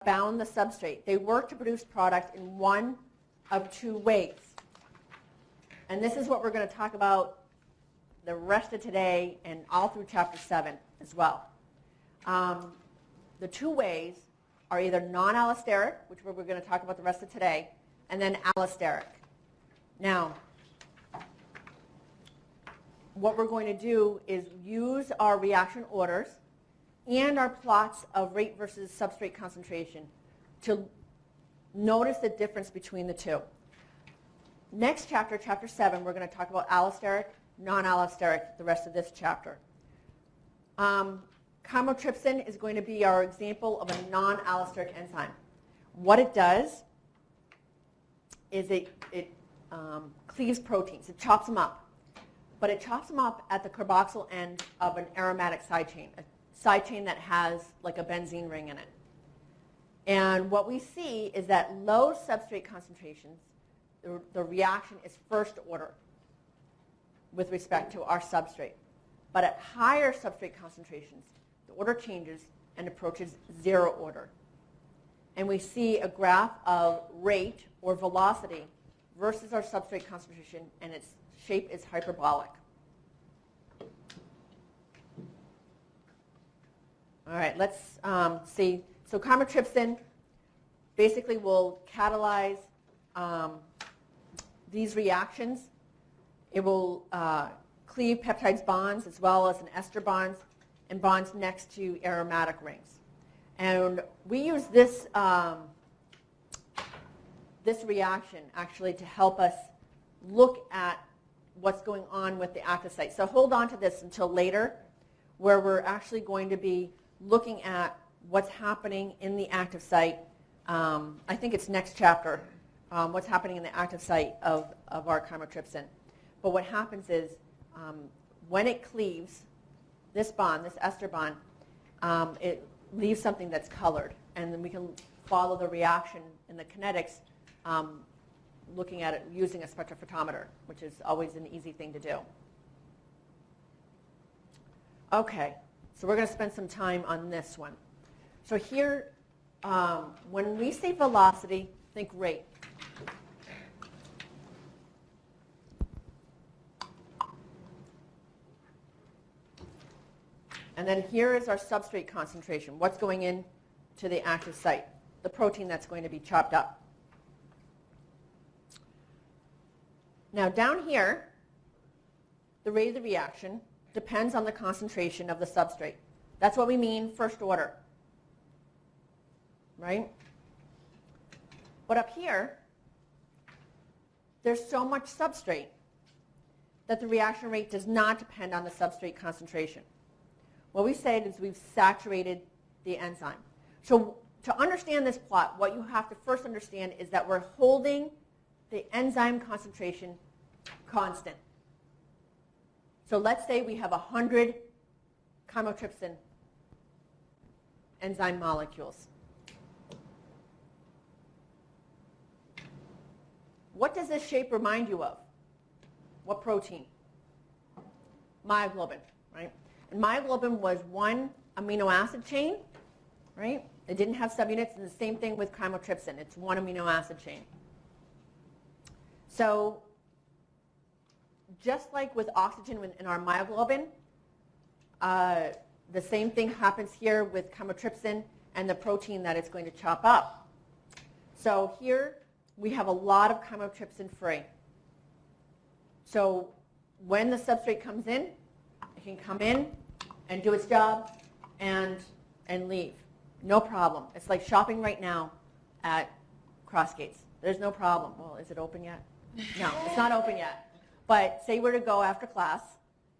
bound the substrate. They work to produce product in one of two ways. And this is what we're going to talk about the rest of today and all through Chapter 7 as well. The two ways are either non-allosteric, which we're going to talk about the rest of today, and then allosteric. Now, what we're going to do is use our reaction orders and our plots of rate versus substrate concentration to notice the difference between the two. Next chapter, Chapter 7, we're going to talk about allosteric, non-allosteric, the rest of this chapter. Chymotrypsin is going to be our example of a non-allosteric enzyme. What it does is it cleaves proteins. It chops them up. But it chops them up at the carboxyl end of an aromatic side chain, a side chain that has like a benzene ring in it. And what we see is that low substrate concentrations, the reaction is first order with respect to our substrate. But at higher substrate concentrations, the order changes and approaches zero order. And we see a graph of rate or velocity versus our substrate concentration, and its shape is hyperbolic. All right, let's see. So chymotrypsin basically will catalyze these reactions. It will cleave peptides bonds as well as an ester bonds and bonds next to aromatic rings. And we use this, this reaction actually to help us look at what's going on with the active site. So hold on to this until later, where we're actually going to be looking at what's happening in the active site. I think it's next chapter, what's happening in the active site of our chymotrypsin. But what happens is when it cleaves this bond, this ester bond, it leaves something that's colored. And then we can follow the reaction in the kinetics looking at it using a spectrophotometer, which is always an easy thing to do. Okay, so we're going to spend some time on this one. So here, when we say velocity, think rate. And then here is our substrate concentration. What's going in to the active site? The protein that's going to be chopped up. Now down here, the rate of the reaction depends on the concentration of the substrate. That's what we mean first order, right? But up here, there's so much substrate that the reaction rate does not depend on the substrate concentration. What we said is we've saturated the enzyme. So to understand this plot, what you have to first understand is that we're holding the enzyme concentration constant. So let's say we have 100 chymotrypsin enzyme molecules. What does this shape remind you of? What protein? Myoglobin, right? And myoglobin was one amino acid chain, right? It didn't have subunits, and the same thing with chymotrypsin. It's one amino acid chain. So just like with oxygen in our myoglobin, the same thing happens here with chymotrypsin and the protein that it's going to chop up. So here we have a lot of chymotrypsin free. So when the substrate comes in, it can come in and do its job and leave. No problem. It's like shopping right now at Crossgates. There's no problem. Well, is it open yet? No, it's not open yet. But say you were to go after class,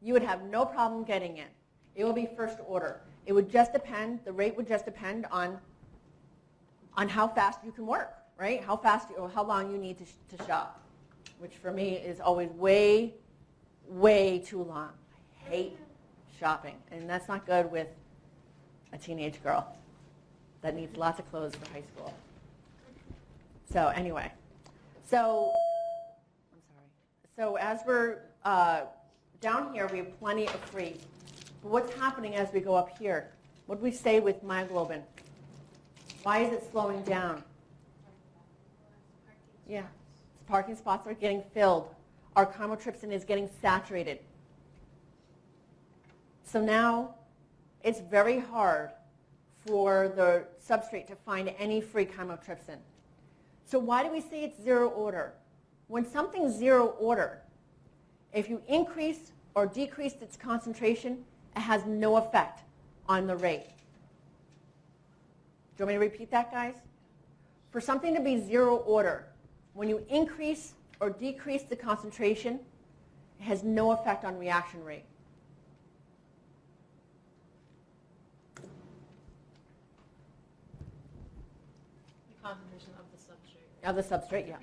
you would have no problem getting in. It will be first order. It would just depend, the rate would just depend on how fast you can work, right? How fast or how long you need to shop, which for me is always way, way too long. I hate shopping, and that's not good with a teenage girl that needs lots of clothes for high school. So anyway, so as we're down here, we have plenty of free. But what's happening as we go up here? What do we say with myoglobin? Why is it slowing down? Yeah, parking spots are getting filled. Our chymotrypsin is getting saturated. So now it's very hard for the substrate to find any free chymotrypsin. So why do we say it's zero order? When something's zero order, if you increase or decrease its concentration, it has no effect on the rate. Do you want me to repeat that, guys? For something to be zero order, when you increase or decrease the concentration, it has no effect on reaction rate. The concentration of the substrate. Of the substrate, yeah.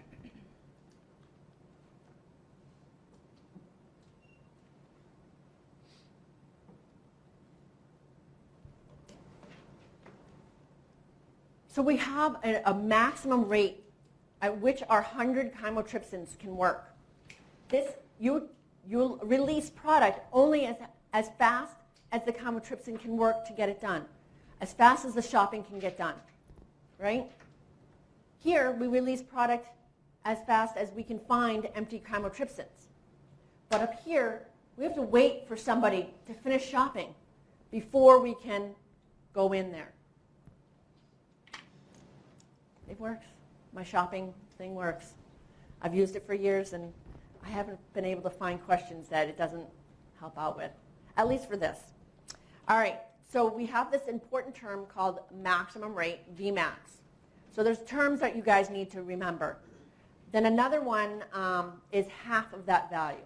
So we have a maximum rate at which our 100 chymotrypsins can work. You'll release product only as fast as the chymotrypsin can work to get it done, as fast as the shopping can get done, right? Here, we release product as fast as we can find empty chymotrypsins. But up here, we have to wait for somebody to finish shopping before we can go in there. It works. My shopping thing works. I've used it for years, and I haven't been able to find questions that it doesn't help out with, at least for this. All right, so we have this important term called maximum rate, Vmax. So there's terms that you guys need to remember. Then another one is half of that value.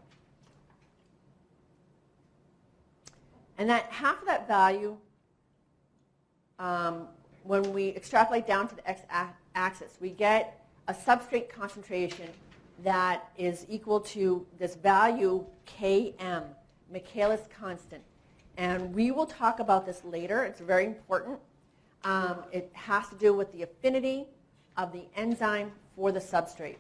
And that half of that value, when we extrapolate down to the x-axis, we get a substrate concentration that is equal to this value Km, Michaelis Constant. And we will talk about this later. It's very important. It has to do with the affinity of the enzyme for the substrate.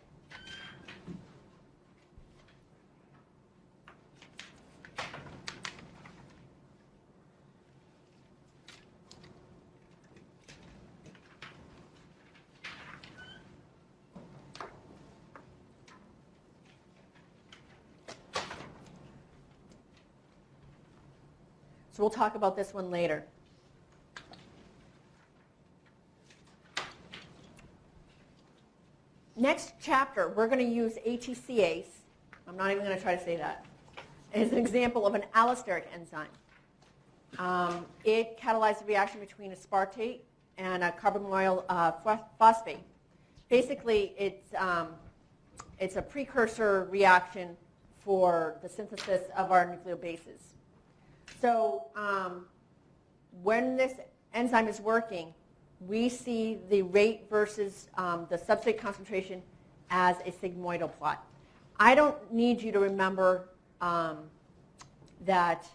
So we'll talk about this one later. Next chapter, we're going to use ATCase. I'm not even going to try to say that. As an example of an allosteric enzyme. It catalyzes the reaction between aspartate and a carbamoyl phosphate. Basically, it's a precursor reaction for the synthesis of our nucleobases. So when this enzyme is working, we see the rate versus the substrate concentration as a sigmoidal plot. I don't need you to remember that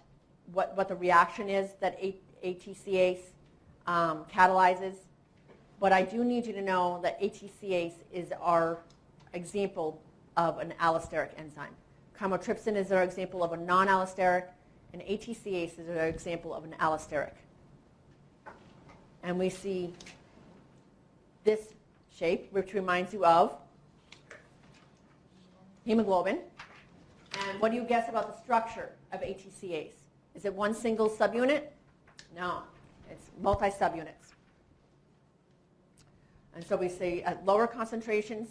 what the reaction is that ATCase catalyzes, but I do need you to know that ATCase is our example of an allosteric enzyme. Chymotrypsin is our example of a non-allosteric, and ATCase is our example of an allosteric. And we see this shape, which reminds you of hemoglobin. And what do you guess about the structure of ATCase? Is it one single subunit? No, it's multi-subunits. And so we see at lower concentrations,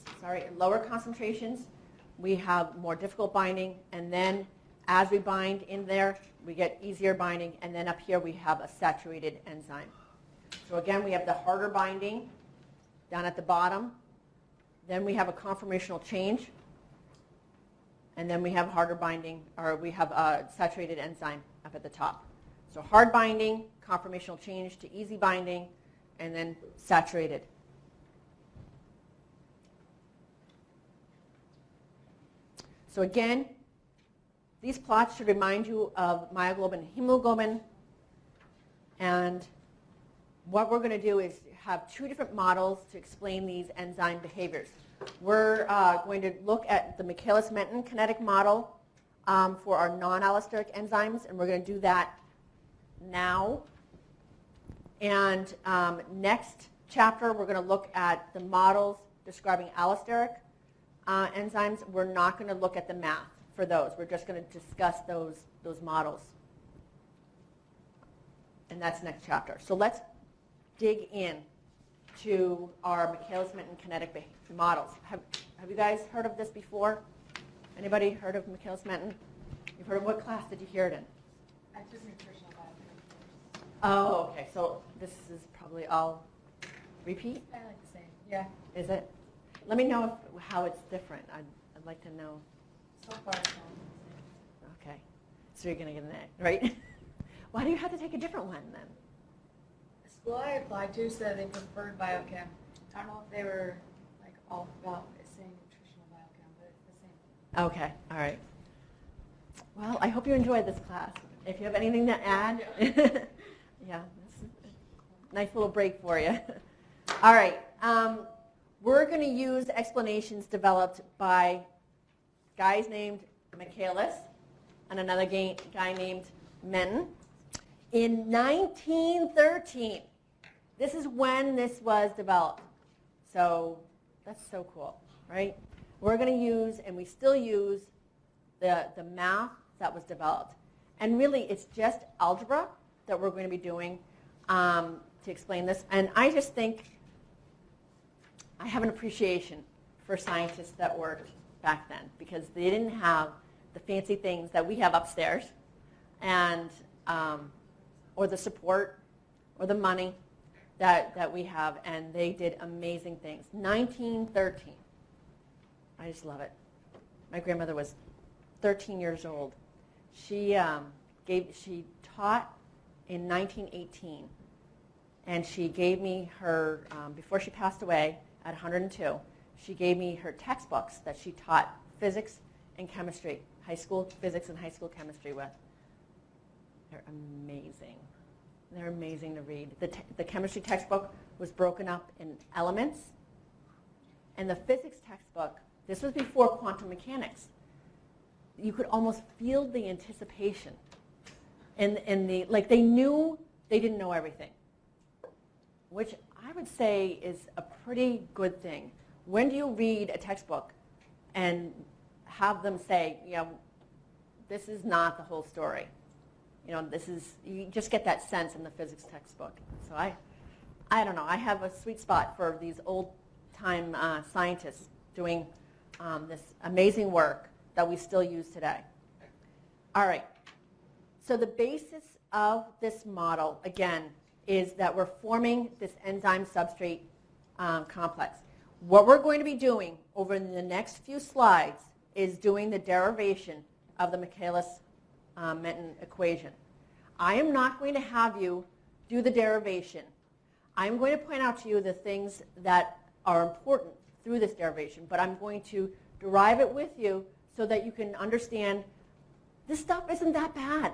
we have more difficult binding, and then as we bind in there, we get easier binding, and then up here we have a saturated enzyme. So again, we have the harder binding down at the bottom. Then we have a conformational change. And then we have harder binding, or we have a saturated enzyme up at the top. So hard binding, conformational change to easy binding, and then saturated. So again, these plots should remind you of myoglobin and hemoglobin. And what we're going to do is have two different models to explain these enzyme behaviors. We're going to look at the Michaelis-Menten kinetic model for our non-allosteric enzymes, and we're going to do that now. And next chapter, we're going to look at the models describing allosteric enzymes. We're not going to look at the math for those. We're just going to discuss those models. And that's next chapter. So let's dig in to our Michaelis-Menten kinetic models. Have you guys heard of this before? Anybody heard of Michaelis-Menten? You've heard of what class did you hear it in? I took nutritional biochem. Oh, okay. So this is probably all repeat? I like the same. Yeah. Is it? Let me know how it's different. I'd like to know. So far, it's all the Okay. So you're going to get an A, right? Why do you have to take a different one then? same. The school I applied to said they preferred biochem. I don't know if they were like all about saying nutritional biochem, but it's the same. Okay. All right. Well, I hope you enjoyed this class. If you have anything to add, yeah, this is a nice little break for you. All right. We're going to use explanations developed by guys named Michaelis and another guy named Menten in 1913. This is when this was developed. So that's so cool, right? We're going to use, and we still use, the math that was developed. And really, it's just algebra that we're going to be doing to explain this. And I just think I have an appreciation for scientists that worked back then because they didn't have the fancy things that we have upstairs and or the support or the money that we have, and they did amazing things. 1913. I just love it. My grandmother was 13 years old. She taught in 1918, and she gave me her, before she passed away at 102, she gave me her textbooks that she taught physics and chemistry, high school physics and high school chemistry with. They're amazing. They're amazing to read. The chemistry textbook was broken up in elements, and the physics textbook, this was before quantum mechanics. You could almost feel the anticipation. Like they knew they didn't know everything, which I would say is a pretty good thing. When do you read a textbook and have them say, this is not the whole story? You just get that sense in the physics textbook. So I don't know. I have a sweet spot for these old-time scientists doing this amazing work that we still use today. All right. So the basis of this model, again, is that we're forming this enzyme substrate complex. What we're going to be doing over the next few slides is doing the derivation of the Michaelis-Menten equation. I am not going to have you do the derivation. I'm going to point out to you the things that are important through this derivation, but I'm going to derive it with you so that you can understand this stuff isn't that bad.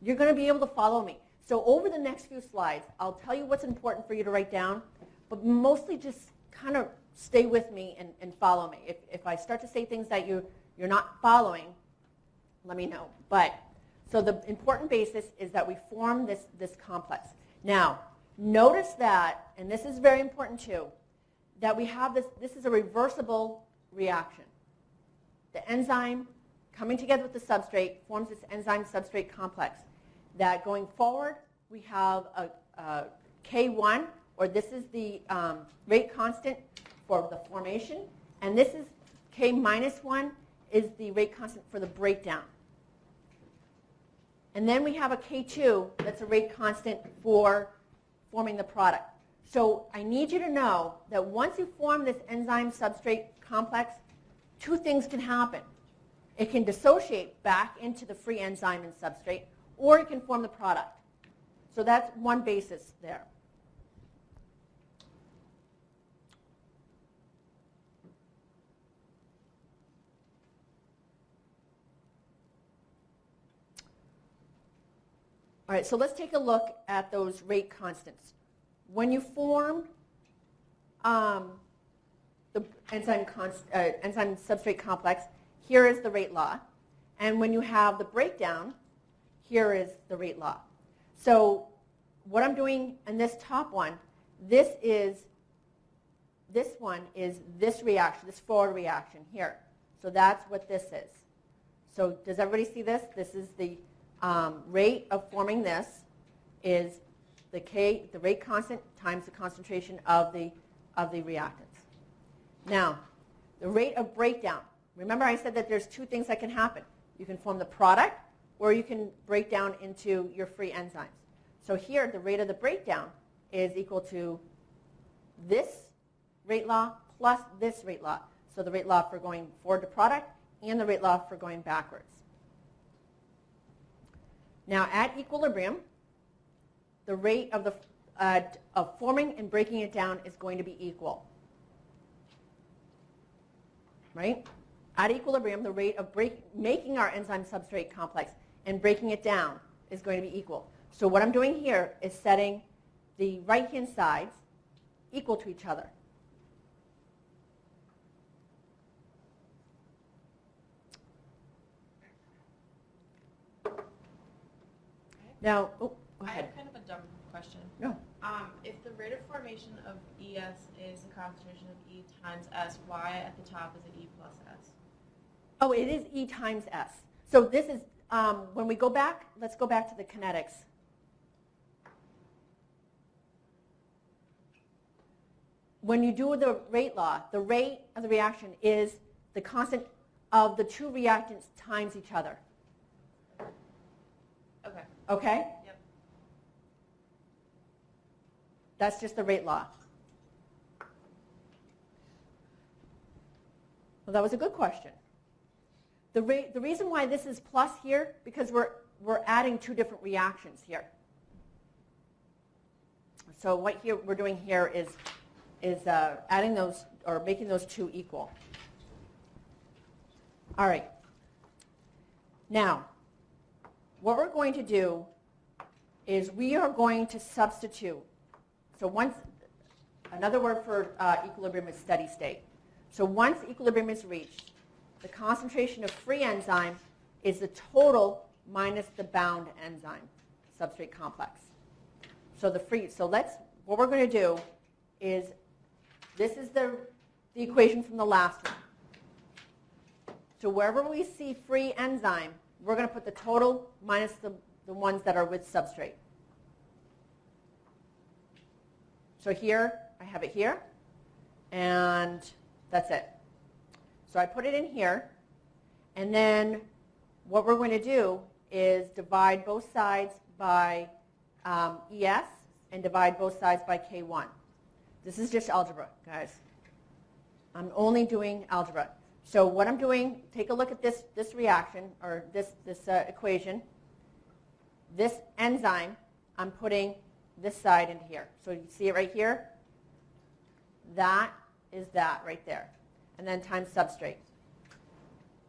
You're going to be able to follow me. So over the next few slides, I'll tell you what's important for you to write down, but mostly just kind of stay with me and follow me. If I start to say things that you're not following, let me know. So the important basis is that we form this complex. Now, notice that, and this is very important too, that we have this is a reversible reaction. The enzyme coming together with the substrate forms this enzyme substrate complex that going forward we have a K1, or this is the rate constant for the formation, and this is K minus 1 is the rate constant for the breakdown. And then we have a K2 that's a rate constant for forming the product. So I need you to know that once you form this enzyme substrate complex, two things can happen. It can dissociate back into the free enzyme and substrate, or it can form the product. So that's one basis there. All right, so let's take a look at those rate constants. When you form the enzyme substrate complex, here is the rate law. And when you have the breakdown, here is the rate law. So what I'm doing in this top one, this is this one is this reaction, this forward reaction here. So that's what this is. So does everybody see this? This is the rate of forming this is the rate constant times the concentration of the reactants. Now, the rate of breakdown. Remember I said that there's two things that can happen. You can form the product, or you can break down into your free enzymes. So here, the rate of the breakdown is equal to this rate law plus this rate law. So the rate law for going forward to product and the rate law for going backwards. Now, at equilibrium, the rate of forming and breaking it down is going to be equal. Right? At equilibrium, the rate of making our enzyme substrate complex and breaking it down is going to be equal. So what I'm doing here is setting the right-hand sides equal to each other. Now, oh, go ahead. I have kind of a dumb question. No. If the rate of formation of ES is the concentration of E times S, why at the top is it E plus S? Oh, it is E times S. So this is, when we go back, let's go back to the kinetics. When you do the rate law, the rate of the reaction is the constant of the two reactants times each other. Okay. Okay? Yep. That's just the rate law. Well, that was a good question. The reason why this is plus here, because we're adding two different reactions here. So what we're doing here is adding those, or making those two equal. All right. Now, what we're going to do is we are going to substitute. So another word for equilibrium is steady state. So once equilibrium is reached, the concentration of free enzyme is the total minus the bound enzyme substrate complex. So what we're going to do is, this is the equation from the last one. So wherever we see free enzyme, we're going to put the total minus the ones that are with substrate. So here, I have it here, and that's it. So I put it in here, and then what we're going to do is divide both sides by ES and divide both sides by K1. This is just algebra, guys. I'm only doing algebra. So what I'm doing, take a look at this reaction, or this equation. This enzyme, I'm putting this side into here. So you see it right here? That is that right there. And then times substrate.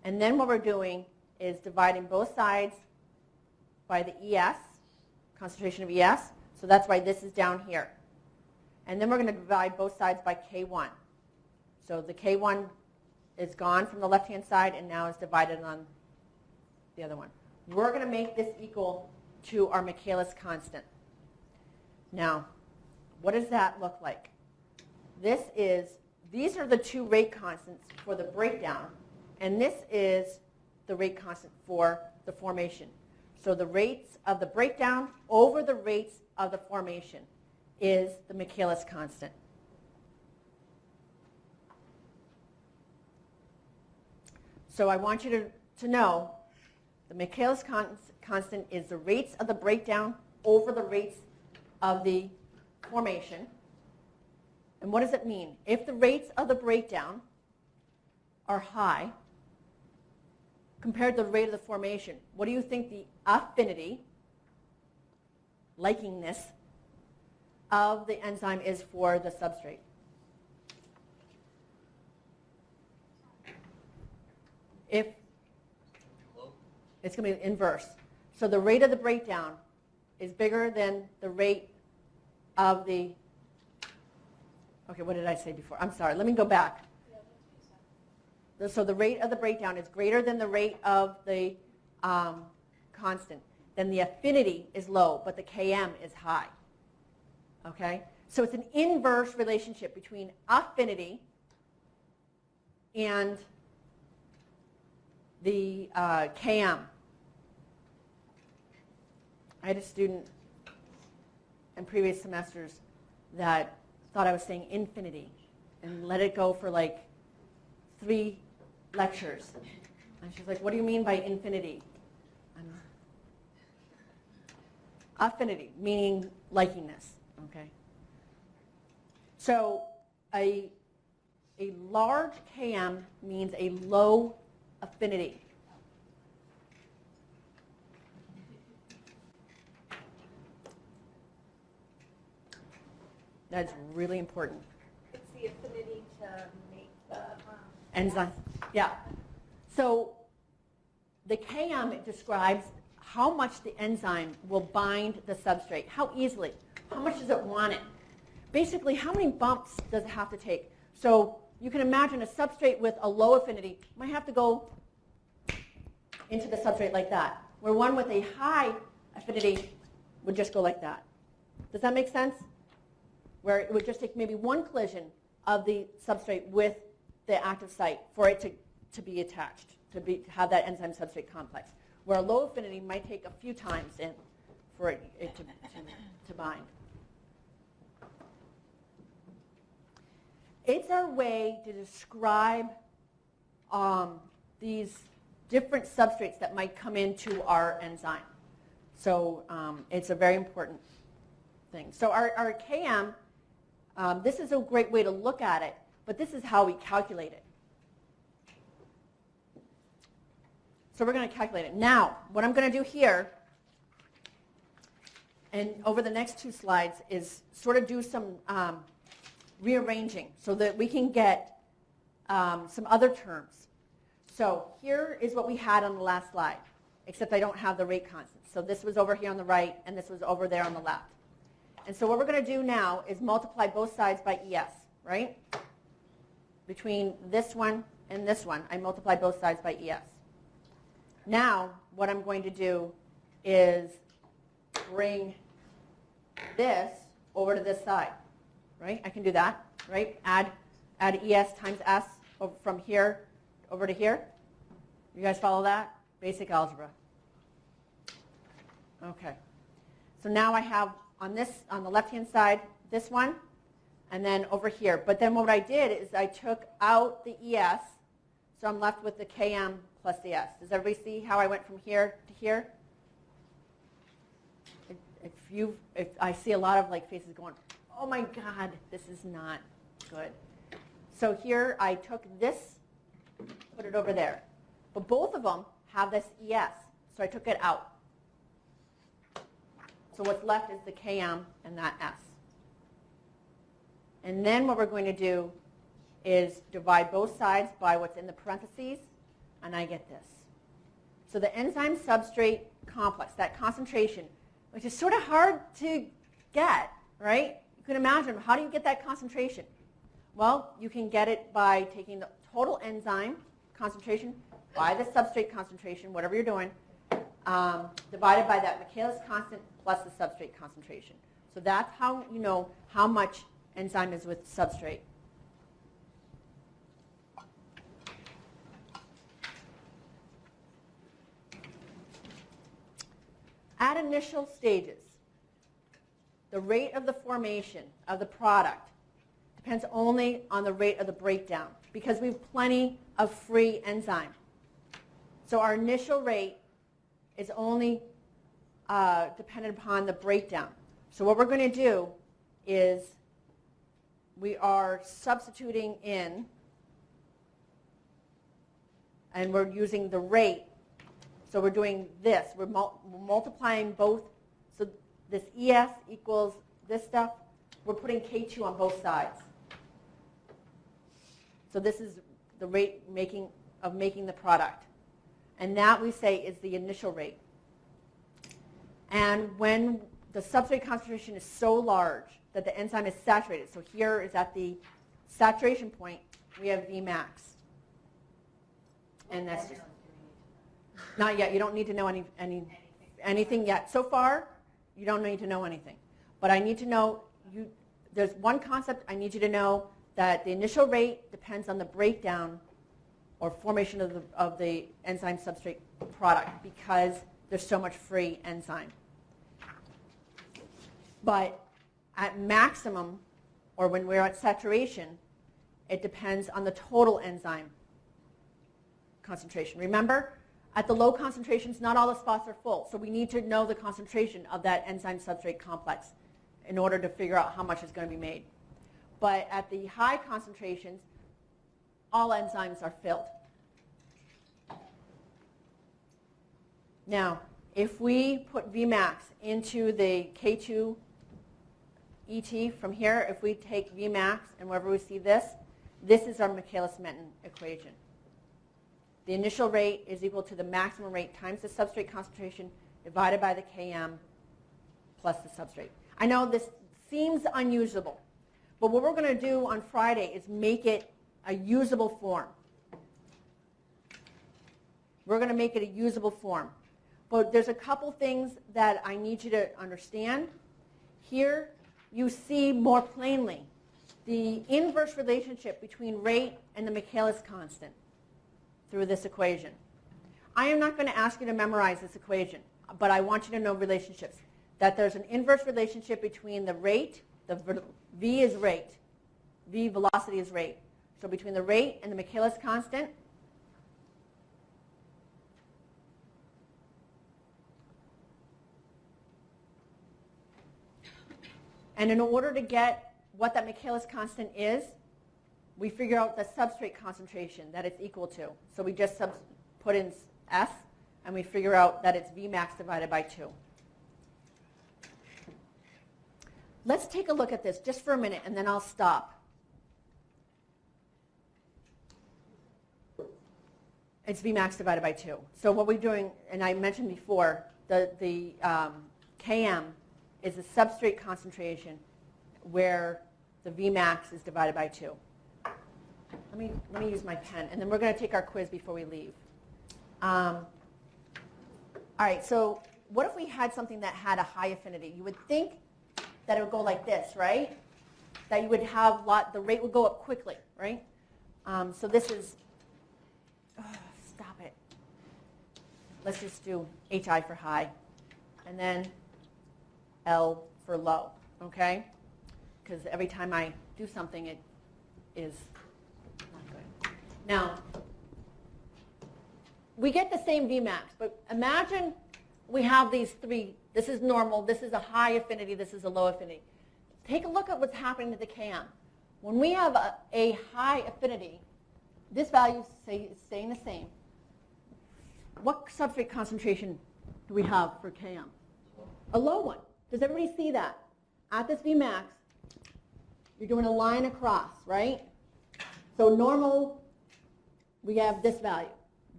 And then what we're doing is dividing both sides by the ES, concentration of ES. So that's why this is down here. And then we're going to divide both sides by K1. So the K1 is gone from the left-hand side and now is divided on the other one. We're going to make this equal to our Michaelis constant. Now, what does that look like? These are the two rate constants for the breakdown, and this is the rate constant for the formation. So the rates of the breakdown over the rates of the formation is the Michaelis constant. So I want you to know the Michaelis constant is the rates of the breakdown over the rates of the formation. And what does it mean? If the rates of the breakdown are high compared to the rate of the formation, what do you think the affinity, likingness, of the enzyme is for the substrate? If it's going to be inverse. So the rate of the breakdown is bigger than the rate of the, okay, what did I say before? I'm sorry, let me go back. So the rate of the breakdown is greater than the rate of the constant. Then the affinity is low, but the Km is high. Okay? So it's an inverse relationship between affinity and the Km. I had a student in previous semesters that thought I was saying infinity and let it go for like 3 lectures. And she's like, what do you mean by infinity? Affinity, meaning likingness, okay? So a large Km means a low affinity. That's really important. It's the affinity to make the Enzyme, yeah. So the Km describes how much the enzyme will bind the substrate, how easily, how much does it want it. Basically, how many bumps does it have to take? So you can imagine a substrate with a low affinity might have to go into the substrate like that, where one with a high affinity would just go like that. Does that make sense? Where it would just take maybe one collision of the substrate with the active site for it to be attached, to have that enzyme substrate complex. Where a low affinity might take a few times in for it to bind. It's our way to describe these different substrates that might come into our enzyme. So it's a very important thing. So our Km, this is a great way to look at it, but this is how we calculate it. So we're going to calculate it. Now, what I'm going to do here, and over the next 2 slides, is sort of do some rearranging so that we can get some other terms. So here is what we had on the last slide, except I don't have the rate constant. So this was over here on the right, and this was over there on the left. And so what we're going to do now is multiply both sides by ES, right? Between this one and this one, I multiply both sides by ES. Now, what I'm going to do is bring this over to this side, right? I can do that, right? Add ES times S from here over to here. You guys follow that? Basic algebra. Okay. So now I have on the left-hand side, this one, and then over here. But then what I did is I took out the ES, so I'm left with the Km plus the S. Does everybody see how I went from here to here? If I see a lot of like faces going, oh my God, this is not good. So here I took this, put it over there. But both of them have this ES, so I took it out. So what's left is the Km and that S. And then what we're going to do is divide both sides by what's in the parentheses, and I get this. So the enzyme substrate complex, that concentration, which is sort of hard to get, right? You can imagine, how do you get that concentration? Well, you can get it by taking the total enzyme concentration by the substrate concentration, whatever you're doing, divided by that Michaelis Constant plus the substrate concentration. So that's how you know how much enzyme is with substrate. At initial stages, the rate of the formation of the product depends only on the rate of the breakdown because we have plenty of free enzyme. So our initial rate is only dependent upon the breakdown. So what we're going to do is we are substituting in, and we're using the rate. So we're doing this. We're multiplying both. So this ES equals this stuff. We're putting K2 on both sides. So this is the rate of making the product. And that, we say, is the initial rate. And when the substrate concentration is so large that the enzyme is saturated, so here is at the saturation point, we have Vmax. And that's just not yet. You don't need to know anything yet. So far, you don't need to know anything. But I need to know there's one concept I need you to know, that the initial rate depends on the breakdown or formation of the enzyme substrate product because there's so much free enzyme. But at maximum, or when we're at saturation, it depends on the total enzyme concentration. Remember, at the low concentrations, not all the spots are full. So we need to know the concentration of that enzyme substrate complex in order to figure out how much is going to be made. But at the high concentrations, all enzymes are filled. Now, if we put Vmax into the K2 ET from here, if we take Vmax and wherever we see this is our Michaelis-Menten equation. The initial rate is equal to the maximum rate times the substrate concentration divided by the Km plus the substrate. I know this seems unusable, but what we're going to do on Friday is make it a usable form. We're going to make it a usable form. But there's a couple things that I need you to understand. Here you see more plainly the inverse relationship between rate and the Michaelis constant through this equation. I am not going to ask you to memorize this equation, but I want you to know relationships. That there's an inverse relationship between the rate, V is rate, V velocity is rate. So between the rate and the Michaelis constant, and in order to get what that Michaelis constant is, we figure out the substrate concentration that it's equal to. So we just put in S, and we figure out that it's Vmax divided by 2. Let's take a look at this just for a minute, and then I'll stop. It's Vmax divided by 2. So what we're doing, and I mentioned before, the Km is the substrate concentration where the Vmax is divided by 2. Let me use my pen, and then we're going to take our quiz before we leave. All right, so what if we had something that had a high affinity? You would think that it would go like this, right? That you would have the rate would go up quickly, right? So this is, stop it. Let's just do HI for high, and then L for low, okay? Because every time I do something, it is not good. Now, we get the same Vmax, but imagine we have these three. This is normal, this is a high affinity, this is a low affinity. Take a look at what's happening to the Km. When we have a high affinity, this value is staying the same. What substrate concentration do we have for Km? A low one. Does everybody see that? At this Vmax, you're doing a line across, right? So normal, we have this value.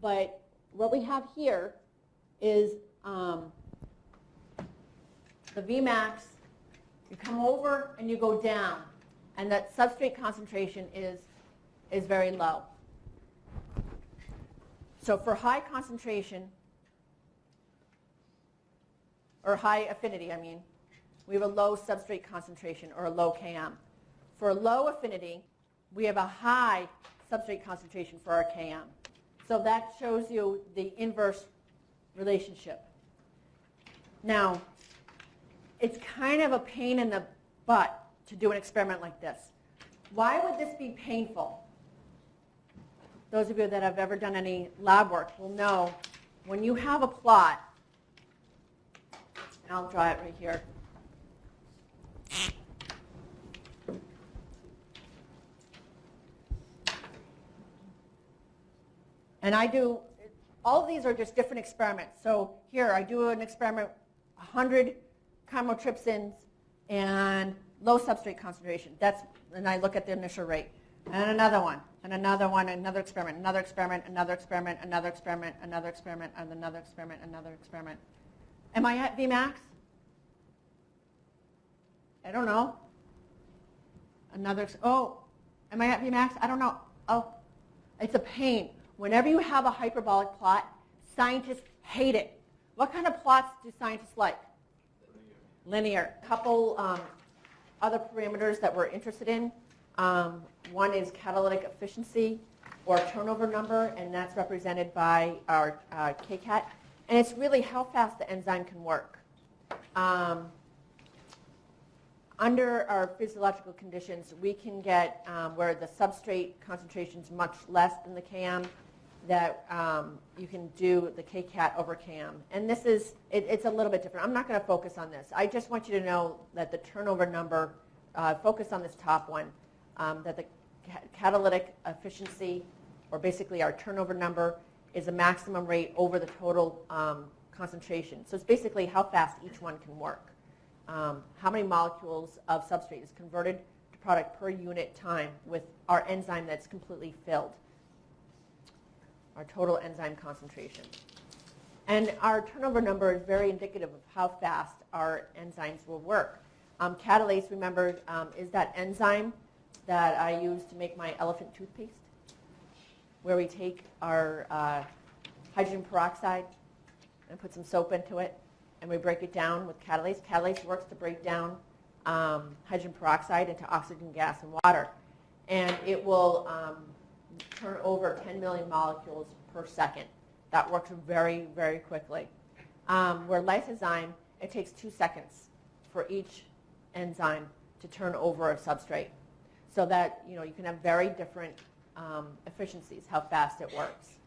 But what we have here is the Vmax, you come over and you go down. And that substrate concentration is very low. So for high concentration, or high affinity, we have a low substrate concentration or a low Km. For a low affinity, we have a high substrate concentration for our Km. So that shows you the inverse relationship. Now, it's kind of a pain in the butt to do an experiment like this. Why would this be painful? Those of you that have ever done any lab work will know when you have a plot, and I'll draw it right here. And I do, all of these are just different experiments. So here I do an experiment, 100 chymotrypsins and low substrate concentration. And I look at the initial rate. And another one, and another one, another experiment, another experiment, another experiment, another experiment, another experiment, and another experiment, another experiment. Am I at Vmax? I don't know. Am I at Vmax? I don't know. Oh, it's a pain. Whenever you have a hyperbolic plot, scientists hate it. What kind of plots do scientists like? Linear. Couple other parameters that we're interested in. One is catalytic efficiency or turnover number, and that's represented by our KCAT. And it's really how fast the enzyme can work. Under our physiological conditions, we can get where the substrate concentration is much less than the Km, that you can do the KCAT over Km. And this is, it's a little bit different. I'm not going to focus on this. I just want you to know that the turnover number, focus on this top one, that the catalytic efficiency, or basically our turnover number, is a maximum rate over the total concentration. So it's basically how fast each one can work. How many molecules of substrate is converted to product per unit time with our enzyme that's completely filled. Our total enzyme concentration. And our turnover number is very indicative of how fast our enzymes will work. Catalase, remember, is that enzyme that I use to make my elephant toothpaste, where we take our hydrogen peroxide and put some soap into it, and we break it down with catalase. Catalase works to break down hydrogen peroxide into oxygen gas and water. And it will turn over 10 million molecules per second. That works very, very quickly. Where lysozyme, it takes 2 seconds for each enzyme to turn over a substrate. So that you can have very different efficiencies, how fast it works.